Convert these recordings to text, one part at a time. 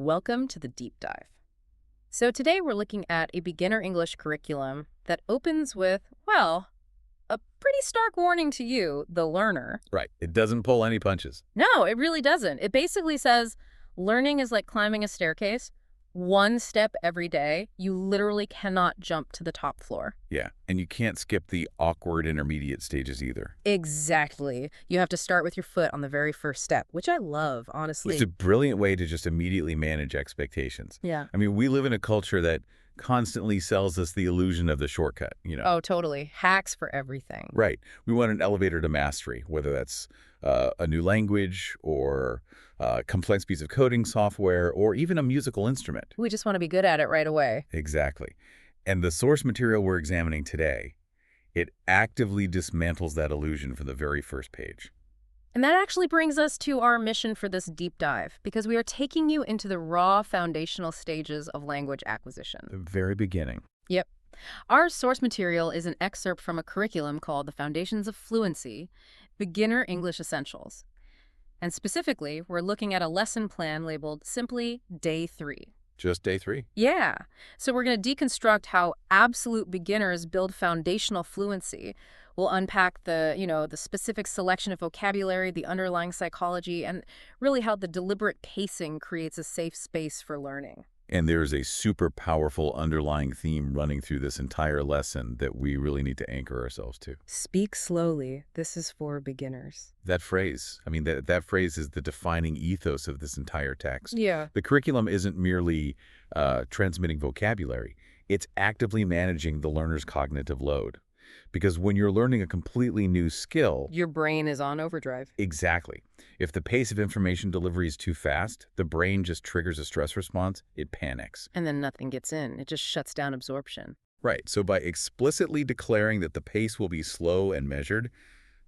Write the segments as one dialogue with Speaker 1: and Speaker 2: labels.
Speaker 1: Welcome to the deep dive. So today we're looking at a beginner English curriculum that opens with, well, a pretty stark warning to you, the learner.
Speaker 2: Right. It doesn't pull any punches.
Speaker 1: No, it really doesn't. It basically says learning is like climbing a staircase, one step every day. You literally cannot jump to the top floor.
Speaker 2: Yeah. And you can't skip the awkward intermediate stages either.
Speaker 1: Exactly. You have to start with your foot on the very first step, which I love, honestly.
Speaker 2: It's a brilliant way to just immediately manage expectations.
Speaker 1: Yeah.
Speaker 2: I mean, we live in a culture that constantly sells us the illusion of the shortcut,
Speaker 1: Oh, totally. Hacks for everything.
Speaker 2: Right. We want an elevator to mastery, whether that's a new language or a complex piece of coding software or even a musical instrument.
Speaker 1: We just want to be good at it right away.
Speaker 2: Exactly. And the source material we're examining today, it actively dismantles that illusion from the very first page.
Speaker 1: And that actually brings us to our mission for this deep dive, because we are taking you into the raw foundational stages of language acquisition.
Speaker 2: The very beginning.
Speaker 1: Yep. Our source material is an excerpt from a curriculum called The Foundations of Fluency, Beginner English Essentials. And specifically, we're looking at a lesson plan labeled simply Day 3.
Speaker 2: Just day 3?
Speaker 1: Yeah. So we're going to deconstruct how absolute beginners build foundational fluency. We'll unpack the specific selection of vocabulary, the underlying psychology, and really how the deliberate pacing creates a safe space for learning.
Speaker 2: And there's a super powerful underlying theme running through this entire lesson that we really need to anchor ourselves to.
Speaker 1: Speak slowly. This is for beginners.
Speaker 2: That phrase, that phrase is the defining ethos of this entire text.
Speaker 1: Yeah.
Speaker 2: The curriculum isn't merely transmitting vocabulary. It's actively managing the learner's cognitive load. Because when you're learning a completely new skill...
Speaker 1: Your brain is on overdrive.
Speaker 2: Exactly. If the pace of information delivery is too fast, the brain just triggers a stress response. It panics.
Speaker 1: And then nothing gets in. It just shuts down absorption.
Speaker 2: Right. So by explicitly declaring that the pace will be slow and measured,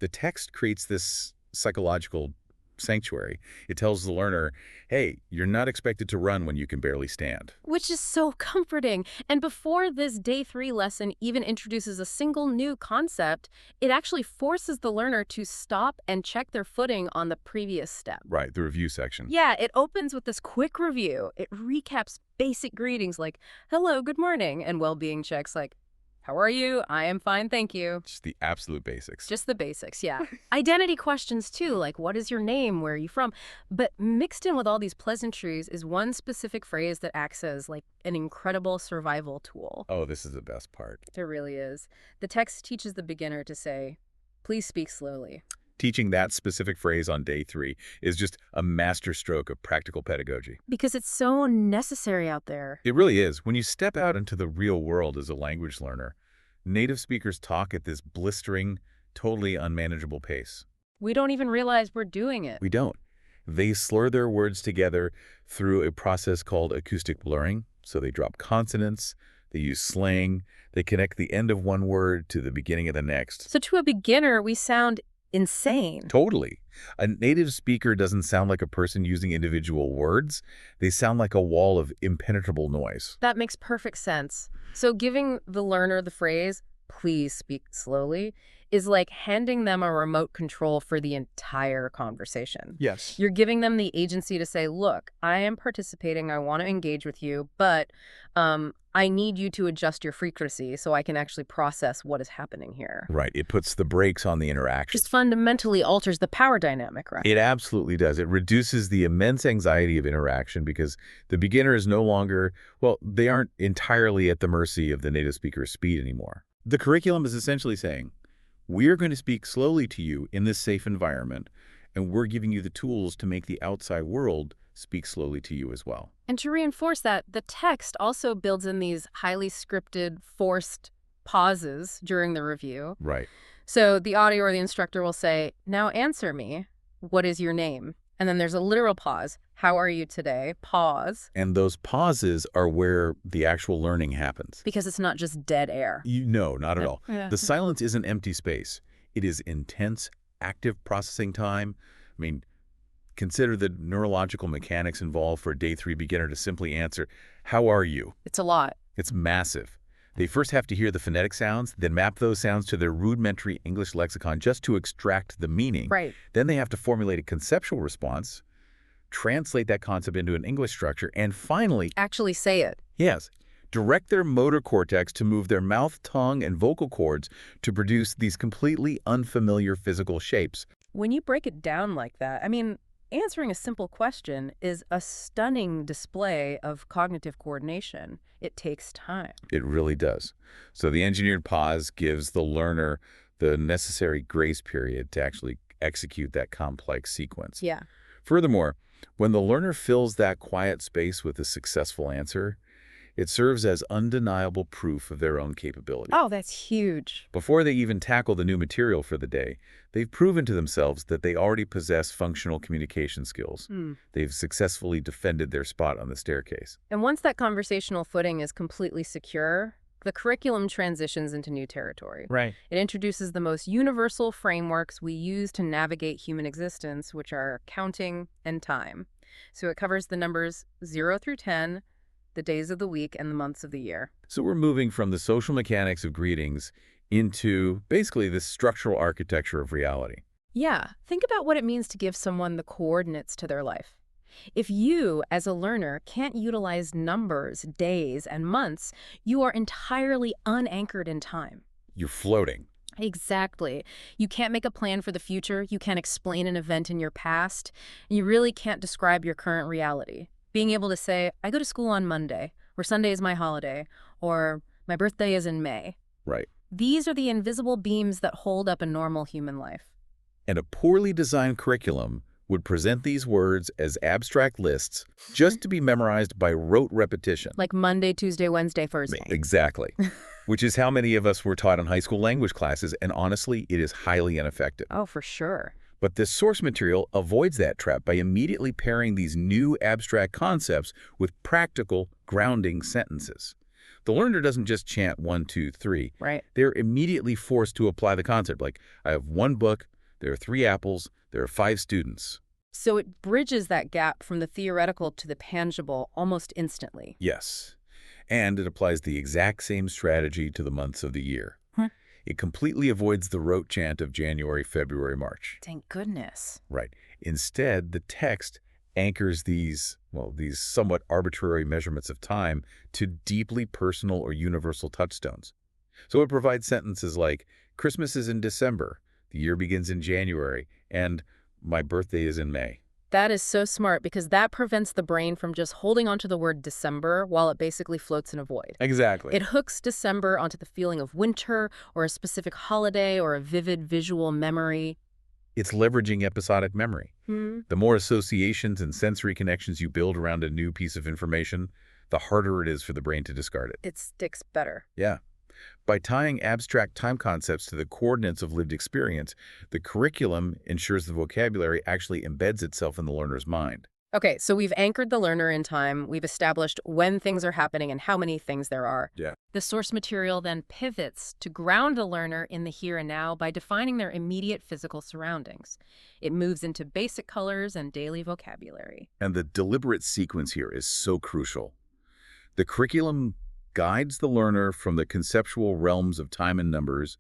Speaker 2: the text creates this psychological sanctuary. It tells the learner, hey, you're not expected to run when you can barely stand.
Speaker 1: Which is so comforting. And before this Day 3 lesson even introduces a single new concept, it actually forces the learner to stop and check their footing on the previous step.
Speaker 2: Right, the review section.
Speaker 1: Yeah, it opens with this quick review. It recaps basic greetings like, hello, good morning, and well-being checks like, how are you? I am fine, thank you.
Speaker 2: Just the absolute basics.
Speaker 1: Just the basics, yeah. Identity questions, too, like what is your name? Where are you from? But mixed in with all these pleasantries is one specific phrase that acts as like an incredible survival tool.
Speaker 2: Oh, this is the best part.
Speaker 1: It really is. The text teaches the beginner to say, please speak slowly.
Speaker 2: Teaching that specific phrase on day 3 is just a masterstroke of practical pedagogy.
Speaker 1: Because it's so necessary out there.
Speaker 2: It really is. When you step out into the real world as a language learner, native speakers talk at this blistering, totally unmanageable pace.
Speaker 1: We don't even realize we're doing it.
Speaker 2: We don't. They slur their words together through a process called acoustic blurring. So they drop consonants, they use slang, they connect the end of one word to the beginning of the next.
Speaker 1: So to a beginner, we sound insane.
Speaker 2: Totally. A native speaker doesn't sound like a person using individual words. They sound like a wall of impenetrable noise.
Speaker 1: That makes perfect sense. So giving the learner the phrase, please speak slowly, is like handing them a remote control for the entire conversation.
Speaker 2: Yes.
Speaker 1: You're giving them the agency to say, look, I am participating, I want to engage with you, but I need you to adjust your frequency so I can actually process what is happening here.
Speaker 2: Right. It puts the brakes on the interaction.
Speaker 1: Just fundamentally alters the power dynamic, right?
Speaker 2: It absolutely does. It reduces the immense anxiety of interaction because the beginner is no longer, well, they aren't entirely at the mercy of the native speaker's speed anymore. The curriculum is essentially saying, we're going to speak slowly to you in this safe environment, and we're giving you the tools to make the outside world speak slowly to you as well.
Speaker 1: And to reinforce that, the text also builds in these highly scripted, forced pauses during the review.
Speaker 2: Right.
Speaker 1: So the audio or the instructor will say, now answer me, what is your name? And then there's a literal pause. How are you today? Pause.
Speaker 2: And those pauses are where the actual learning happens.
Speaker 1: Because it's not just dead air.
Speaker 2: No, not at all.
Speaker 1: Yeah.
Speaker 2: The silence isn't empty space. It is intense, active processing time. Consider the neurological mechanics involved for a day 3 beginner to simply answer, how are you?
Speaker 1: It's a lot.
Speaker 2: It's massive. They first have to hear the phonetic sounds, then map those sounds to their rudimentary English lexicon just to extract the meaning.
Speaker 1: Right.
Speaker 2: Then they have to formulate a conceptual response, translate that concept into an English structure, and finally,
Speaker 1: Actually say it.
Speaker 2: yes, direct their motor cortex to move their mouth, tongue, and vocal cords to produce these completely unfamiliar physical shapes.
Speaker 1: When you break it down like that, I mean, answering a simple question is a stunning display of cognitive coordination. It takes time.
Speaker 2: It really does. So the engineered pause gives the learner the necessary grace period to actually execute that complex sequence.
Speaker 1: Yeah.
Speaker 2: Furthermore, when the learner fills that quiet space with a successful answer, it serves as undeniable proof of their own capability.
Speaker 1: Oh, that's huge.
Speaker 2: Before they even tackle the new material for the day, they've proven to themselves that they already possess functional communication skills.
Speaker 1: Hmm.
Speaker 2: They've successfully defended their spot on the staircase.
Speaker 1: And once that conversational footing is completely secure, the curriculum transitions into new territory.
Speaker 2: Right.
Speaker 1: It introduces the most universal frameworks we use to navigate human existence, which are counting and time. So it covers the numbers 0 through 10, the days of the week, and the months of the year.
Speaker 2: So we're moving from the social mechanics of greetings into basically the structural architecture of reality.
Speaker 1: Yeah, think about what it means to give someone the coordinates to their life. If you, as a learner, can't utilize numbers, days, and months, you are entirely unanchored in time.
Speaker 2: You're floating.
Speaker 1: Exactly. You can't make a plan for the future, you can't explain an event in your past, and you really can't describe your current reality. Being able to say, I go to school on Monday, or Sunday is my holiday, or my birthday is in May.
Speaker 2: Right.
Speaker 1: These are the invisible beams that hold up a normal human life.
Speaker 2: And a poorly designed curriculum would present these words as abstract lists just to be memorized by rote repetition.
Speaker 1: Like Monday, Tuesday, Wednesday, Thursday.
Speaker 2: Exactly. Which is how many of us were taught in high school language classes, and honestly, it is highly ineffective.
Speaker 1: Oh, for sure.
Speaker 2: But this source material avoids that trap by immediately pairing these new abstract concepts with practical, grounding sentences. The learner doesn't just chant 1, 2, 3.
Speaker 1: Right.
Speaker 2: They're immediately forced to apply the concept, like, I have one book, there are 3 apples, there are 5 students.
Speaker 1: So it bridges that gap from the theoretical to the tangible almost instantly.
Speaker 2: Yes. And it applies the exact same strategy to the months of the year. It completely avoids the rote chant of January, February, March.
Speaker 1: Thank goodness.
Speaker 2: Right. Instead, the text anchors these somewhat arbitrary measurements of time to deeply personal or universal touchstones. So it provides sentences like, Christmas is in December, the year begins in January, and my birthday is in May.
Speaker 1: That is so smart because that prevents the brain from just holding onto the word December while it basically floats in a void.
Speaker 2: Exactly.
Speaker 1: It hooks December onto the feeling of winter or a specific holiday or a vivid visual memory.
Speaker 2: It's leveraging episodic memory. The more associations and sensory connections you build around a new piece of information, the harder it is for the brain to discard it.
Speaker 1: It sticks better.
Speaker 2: Yeah. By tying abstract time concepts to the coordinates of lived experience, the curriculum ensures the vocabulary actually embeds itself in the learner's mind.
Speaker 1: Okay, so we've anchored the learner in time, we've established when things are happening and how many things there are.
Speaker 2: Yeah.
Speaker 1: The source material then pivots to ground the learner in the here and now by defining their immediate physical surroundings. It moves into basic colors and daily vocabulary.
Speaker 2: And the deliberate sequence here is so crucial. The curriculum guides the learner from the conceptual realms of time and numbers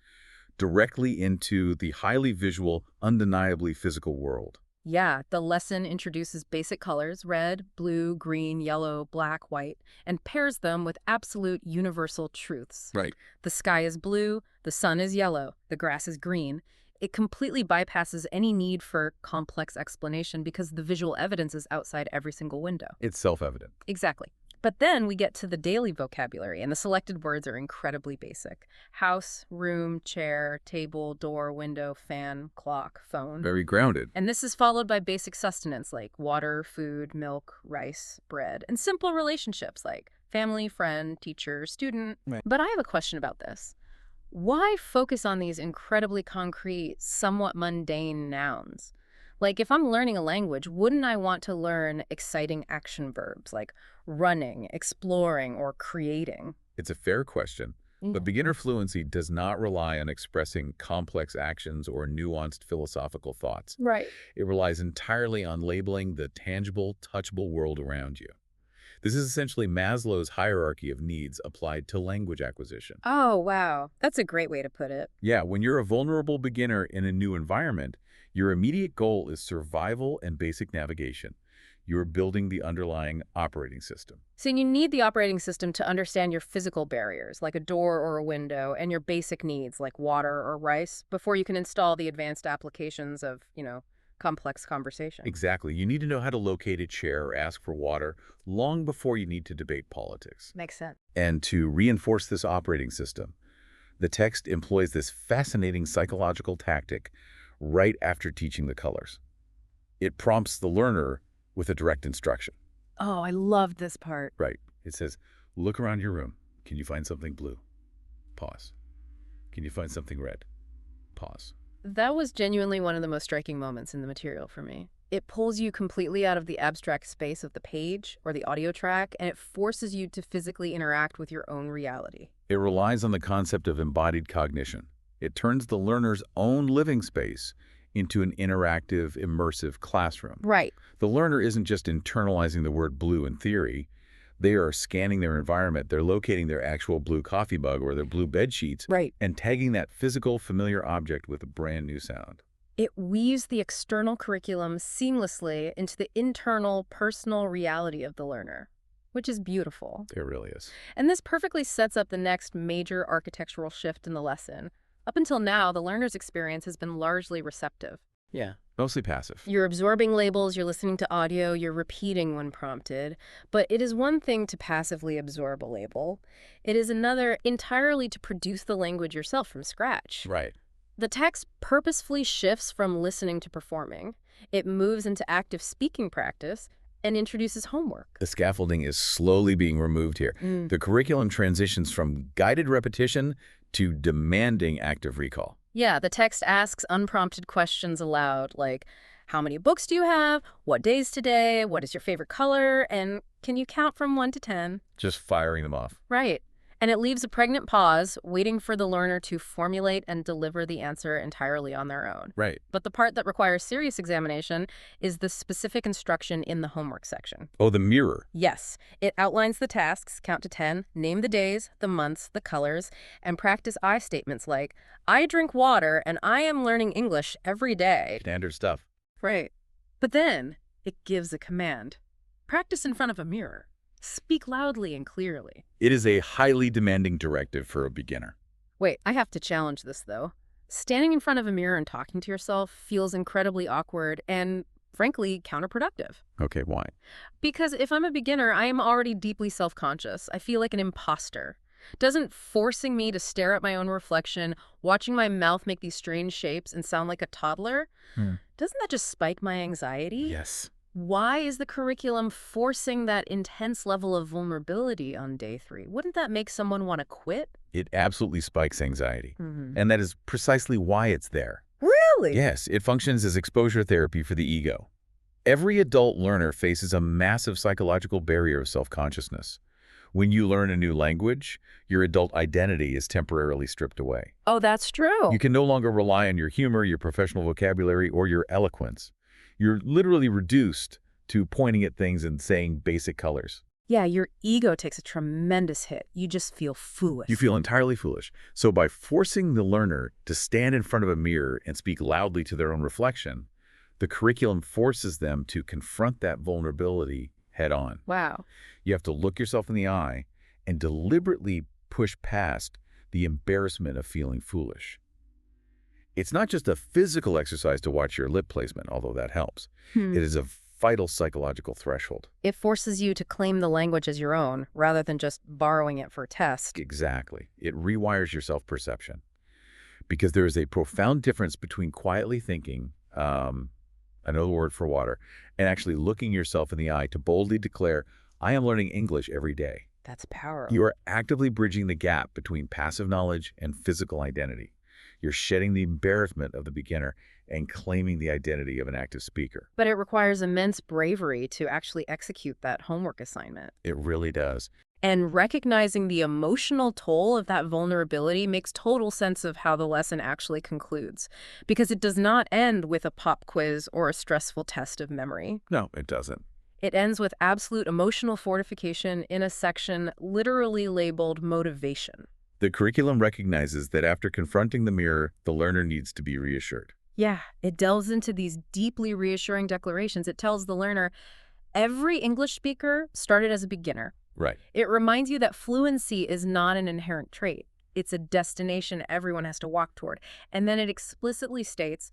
Speaker 2: directly into the highly visual, undeniably physical world.
Speaker 1: Yeah, the lesson introduces basic colors, red, blue, green, yellow, black, white, and pairs them with absolute universal truths.
Speaker 2: Right.
Speaker 1: The sky is blue, the sun is yellow, the grass is green. It completely bypasses any need for complex explanation because the visual evidence is outside every single window.
Speaker 2: It's self-evident.
Speaker 1: Exactly. But then we get to the daily vocabulary, and the selected words are incredibly basic. House, room, chair, table, door, window, fan, clock, phone.
Speaker 2: Very grounded.
Speaker 1: And this is followed by basic sustenance like water, food, milk, rice, bread, and simple relationships like family, friend, teacher, student.
Speaker 2: Right.
Speaker 1: But I have a question about this. Why focus on these incredibly concrete, somewhat mundane nouns? Like, if I'm learning a language, wouldn't I want to learn exciting action verbs like running, exploring, or creating?
Speaker 2: It's a fair question, but beginner fluency does not rely on expressing complex actions or nuanced philosophical thoughts.
Speaker 1: Right.
Speaker 2: It relies entirely on labeling the tangible, touchable world around you. This is essentially Maslow's hierarchy of needs applied to language acquisition.
Speaker 1: Oh, wow. That's a great way to put it.
Speaker 2: Yeah, when you're a vulnerable beginner in a new environment, your immediate goal is survival and basic navigation. You're building the underlying operating system.
Speaker 1: So you need the operating system to understand your physical barriers, like a door or a window, and your basic needs, like water or rice, before you can install the advanced applications of, complex conversation.
Speaker 2: Exactly. You need to know how to locate a chair or ask for water long before you need to debate politics.
Speaker 1: Makes sense.
Speaker 2: And to reinforce this operating system, the text employs this fascinating psychological tactic right after teaching the colors. It prompts the learner with a direct instruction.
Speaker 1: Oh, I loved this part.
Speaker 2: Right. It says, look around your room. Can you find something blue? Pause. Can you find something red? Pause.
Speaker 1: That was genuinely one of the most striking moments in the material for me. It pulls you completely out of the abstract space of the page or the audio track, and it forces you to physically interact with your own reality.
Speaker 2: It relies on the concept of embodied cognition. It turns the learner's own living space into an interactive, immersive classroom.
Speaker 1: Right.
Speaker 2: The learner isn't just internalizing the word blue in theory. They are scanning their environment. They're locating their actual blue coffee mug or their blue bed sheets
Speaker 1: Right.
Speaker 2: and tagging that physical, familiar object with a brand new sound.
Speaker 1: It weaves the external curriculum seamlessly into the internal, personal reality of the learner, which is beautiful.
Speaker 2: There really is.
Speaker 1: And this perfectly sets up the next major architectural shift in the lesson. Up until now, the learner's experience has been largely receptive.
Speaker 2: Yeah. Mostly passive.
Speaker 1: You're absorbing labels, you're listening to audio, you're repeating when prompted. But it is one thing to passively absorb a label. It is another entirely to produce the language yourself from scratch.
Speaker 2: Right.
Speaker 1: The text purposefully shifts from listening to performing. It moves into active speaking practice and introduces homework.
Speaker 2: The scaffolding is slowly being removed here. The curriculum transitions from guided repetition to demanding active recall.
Speaker 1: Yeah, the text asks unprompted questions aloud, like, how many books do you have? What day's today? What is your favorite color? And can you count from 1 to 10?
Speaker 2: Just firing them off.
Speaker 1: Right. And it leaves a pregnant pause, waiting for the learner to formulate and deliver the answer entirely on their own.
Speaker 2: Right.
Speaker 1: But the part that requires serious examination is the specific instruction in the homework section.
Speaker 2: Oh, the mirror.
Speaker 1: Yes, it outlines the tasks, count to 10, name the days, the months, the colors, and practice I statements like, I drink water and I am learning English every day.
Speaker 2: Standard stuff.
Speaker 1: Right. But then it gives a command. Practice in front of a mirror. Speak loudly and clearly.
Speaker 2: It is a highly demanding directive for a beginner.
Speaker 1: Wait, I have to challenge this, though. Standing in front of a mirror and talking to yourself feels incredibly awkward and, frankly, counterproductive.
Speaker 2: Okay, why?
Speaker 1: Because if I'm a beginner, I am already deeply self-conscious. I feel like an imposter. Doesn't forcing me to stare at my own reflection, watching my mouth make these strange shapes and sound like a toddler, doesn't that just spike my anxiety?
Speaker 2: Yes.
Speaker 1: Why is the curriculum forcing that intense level of vulnerability on day 3? Wouldn't that make someone want to quit?
Speaker 2: It absolutely spikes anxiety. And that is precisely why it's there.
Speaker 1: Really?
Speaker 2: Yes, it functions as exposure therapy for the ego. Every adult learner faces a massive psychological barrier of self-consciousness. When you learn a new language, your adult identity is temporarily stripped away.
Speaker 1: Oh, that's true.
Speaker 2: You can no longer rely on your humor, your professional vocabulary, or your eloquence. You're literally reduced to pointing at things and saying basic colors.
Speaker 1: Yeah, your ego takes a tremendous hit. You just feel foolish.
Speaker 2: You feel entirely foolish. So by forcing the learner to stand in front of a mirror and speak loudly to their own reflection, the curriculum forces them to confront that vulnerability head on.
Speaker 1: Wow.
Speaker 2: You have to look yourself in the eye and deliberately push past the embarrassment of feeling foolish. It's not just a physical exercise to watch your lip placement, although that helps. It is a vital psychological threshold.
Speaker 1: It forces you to claim the language as your own, rather than just borrowing it for a test.
Speaker 2: Exactly. It rewires your self-perception. Because there is a profound difference between quietly thinking, another word for water, and actually looking yourself in the eye to boldly declare, I am learning English every day.
Speaker 1: That's powerful.
Speaker 2: You are actively bridging the gap between passive knowledge and physical identity. You're shedding the embarrassment of the beginner and claiming the identity of an active speaker.
Speaker 1: But it requires immense bravery to actually execute that homework assignment.
Speaker 2: It really does.
Speaker 1: And recognizing the emotional toll of that vulnerability makes total sense of how the lesson actually concludes, because it does not end with a pop quiz or a stressful test of memory.
Speaker 2: No, it doesn't.
Speaker 1: It ends with absolute emotional fortification in a section literally labeled motivation.
Speaker 2: The curriculum recognizes that after confronting the mirror, the learner needs to be reassured.
Speaker 1: Yeah, it delves into these deeply reassuring declarations. It tells the learner, Every English speaker started as a beginner.
Speaker 2: Right.
Speaker 1: It reminds you that fluency is not an inherent trait. It's a destination everyone has to walk toward. And then it explicitly states,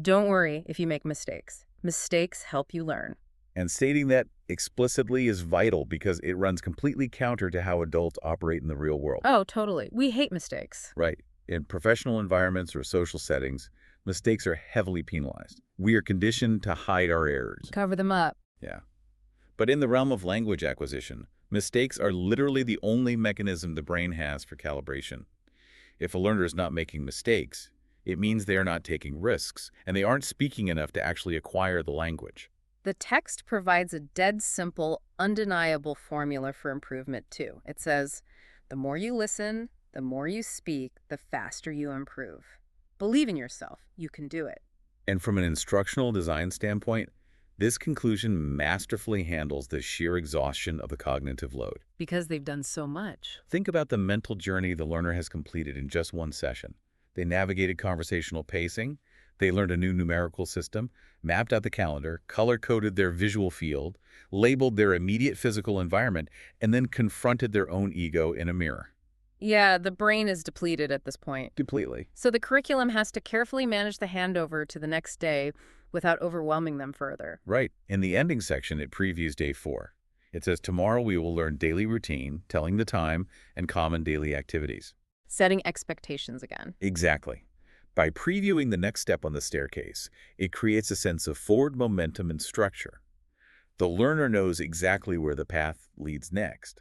Speaker 1: don't worry if you make mistakes. Mistakes help you learn.
Speaker 2: And stating that explicitly is vital because it runs completely counter to how adults operate in the real world.
Speaker 1: Oh, totally. We hate mistakes.
Speaker 2: Right. In professional environments or social settings, mistakes are heavily penalized. We are conditioned to hide our errors.
Speaker 1: Cover them up.
Speaker 2: Yeah. But in the realm of language acquisition, mistakes are literally the only mechanism the brain has for calibration. If a learner is not making mistakes, it means they are not taking risks, and they aren't speaking enough to actually acquire the language.
Speaker 1: The text provides a dead simple, undeniable formula for improvement, too. It says, the more you listen, the more you speak, the faster you improve. Believe in yourself. You can do it.
Speaker 2: And from an instructional design standpoint, this conclusion masterfully handles the sheer exhaustion of the cognitive load.
Speaker 1: Because they've done so much.
Speaker 2: Think about the mental journey the learner has completed in just one session. They navigated conversational pacing, they learned a new numerical system, mapped out the calendar, color-coded their visual field, labeled their immediate physical environment, and then confronted their own ego in a mirror.
Speaker 1: Yeah, the brain is depleted at this point.
Speaker 2: Completely.
Speaker 1: So the curriculum has to carefully manage the handover to the next day without overwhelming them further.
Speaker 2: Right. In the ending section, it previews day 4. It says, tomorrow we will learn daily routine, telling the time, and common daily activities.
Speaker 1: Setting expectations again.
Speaker 2: Exactly. By previewing the next step on the staircase, it creates a sense of forward momentum and structure. The learner knows exactly where the path leads next.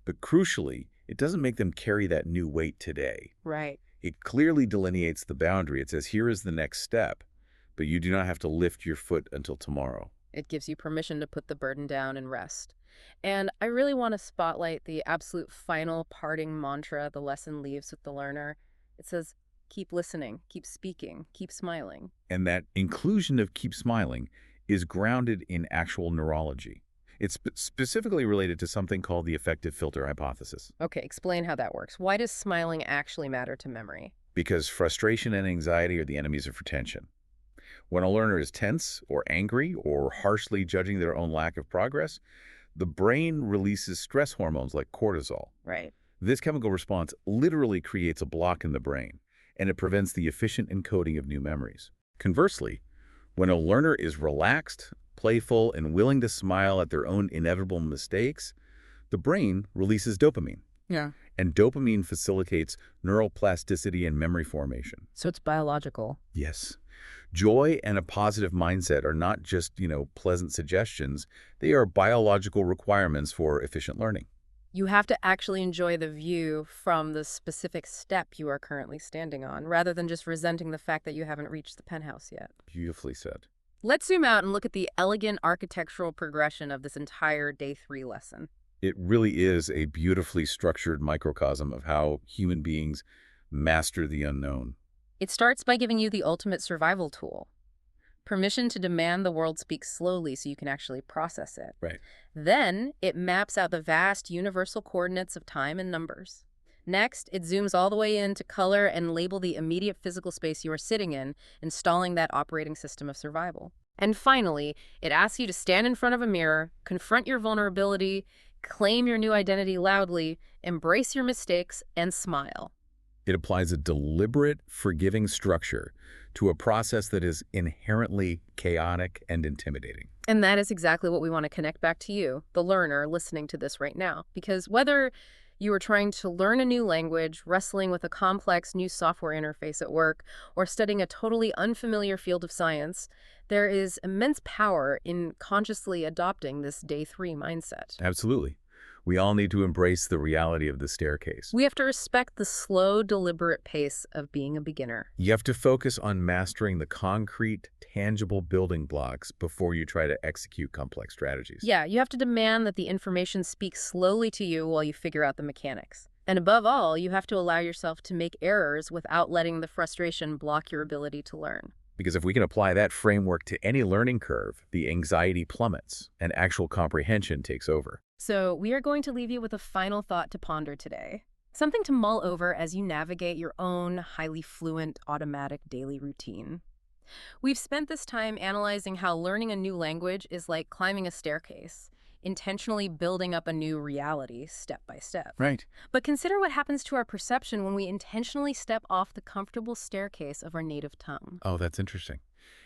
Speaker 2: But crucially, it doesn't make them carry that new weight today.
Speaker 1: Right.
Speaker 2: It clearly delineates the boundary. It says, here is the next step, but you do not have to lift your foot until tomorrow.
Speaker 1: It gives you permission to put the burden down and rest. And I really want to spotlight the absolute final parting mantra the lesson leaves with the learner. It says, keep listening, keep speaking, keep smiling.
Speaker 2: And that inclusion of keep smiling is grounded in actual neurology. It's specifically related to something called the effective filter hypothesis.
Speaker 1: Okay, explain how that works. Why does smiling actually matter to memory?
Speaker 2: Because frustration and anxiety are the enemies of retention. When a learner is tense or angry or harshly judging their own lack of progress, the brain releases stress hormones like cortisol.
Speaker 1: Right.
Speaker 2: This chemical response literally creates a block in the brain, and it prevents the efficient encoding of new memories. Conversely, when a learner is relaxed, playful, and willing to smile at their own inevitable mistakes, the brain releases dopamine.
Speaker 1: Yeah.
Speaker 2: And dopamine facilitates neuroplasticity and memory formation.
Speaker 1: So it's biological.
Speaker 2: Yes. Joy and a positive mindset are not just, pleasant suggestions. They are biological requirements for efficient learning.
Speaker 1: You have to actually enjoy the view from the specific step you are currently standing on, rather than just resenting the fact that you haven't reached the penthouse yet.
Speaker 2: Beautifully said.
Speaker 1: Let's zoom out and look at the elegant architectural progression of this entire Day 3 lesson.
Speaker 2: It really is a beautifully structured microcosm of how human beings master the unknown.
Speaker 1: It starts by giving you the ultimate survival tool. Permission to demand the world speak slowly so you can actually process it.
Speaker 2: Right.
Speaker 1: Then, it maps out the vast universal coordinates of time and numbers. Next, it zooms all the way in to color and label the immediate physical space you are sitting in, installing that operating system of survival. And finally, it asks you to stand in front of a mirror, confront your vulnerability, claim your new identity loudly, embrace your mistakes, and smile.
Speaker 2: It applies a deliberate, forgiving structure to a process that is inherently chaotic and intimidating.
Speaker 1: And that is exactly what we want to connect back to you, the learner, listening to this right now. Because whether you are trying to learn a new language, wrestling with a complex new software interface at work, or studying a totally unfamiliar field of science, there is immense power in consciously adopting this Day 3 mindset.
Speaker 2: Absolutely. We all need to embrace the reality of the staircase.
Speaker 1: We have to respect the slow, deliberate pace of being a beginner.
Speaker 2: You have to focus on mastering the concrete, tangible building blocks before you try to execute complex strategies.
Speaker 1: Yeah, you have to demand that the information speaks slowly to you while you figure out the mechanics. And above all, you have to allow yourself to make errors without letting the frustration block your ability to learn.
Speaker 2: Because if we can apply that framework to any learning curve, the anxiety plummets and actual comprehension takes over.
Speaker 1: So we are going to leave you with a final thought to ponder today. Something to mull over as you navigate your own highly fluent, automatic daily routine. We've spent this time analyzing how learning a new language is like climbing a staircase, intentionally building up a new reality step by step.
Speaker 2: Right.
Speaker 1: But consider what happens to our perception when we intentionally step off the comfortable staircase of our native tongue.
Speaker 2: Oh, that's interesting.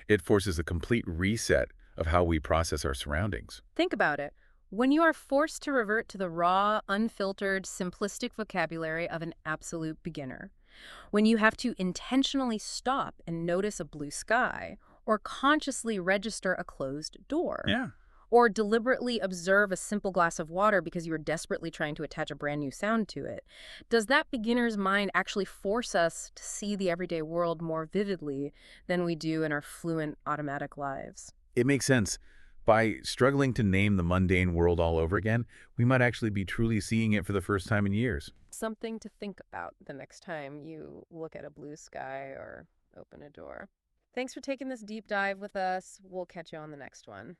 Speaker 2: It forces a complete reset of how we process our surroundings.
Speaker 1: Think about it. When you are forced to revert to the raw, unfiltered, simplistic vocabulary of an absolute beginner, when you have to intentionally stop and notice a blue sky, or consciously register a closed door,
Speaker 2: Yeah.
Speaker 1: or deliberately observe a simple glass of water because you are desperately trying to attach a brand new sound to it, does that beginner's mind actually force us to see the everyday world more vividly than we do in our fluent, automatic lives?
Speaker 2: It makes sense. By struggling to name the mundane world all over again, we might actually be truly seeing it for the first time in years.
Speaker 1: Something to think about the next time you look at a blue sky or open a door. Thanks for taking this deep dive with us. We'll catch you on the next one.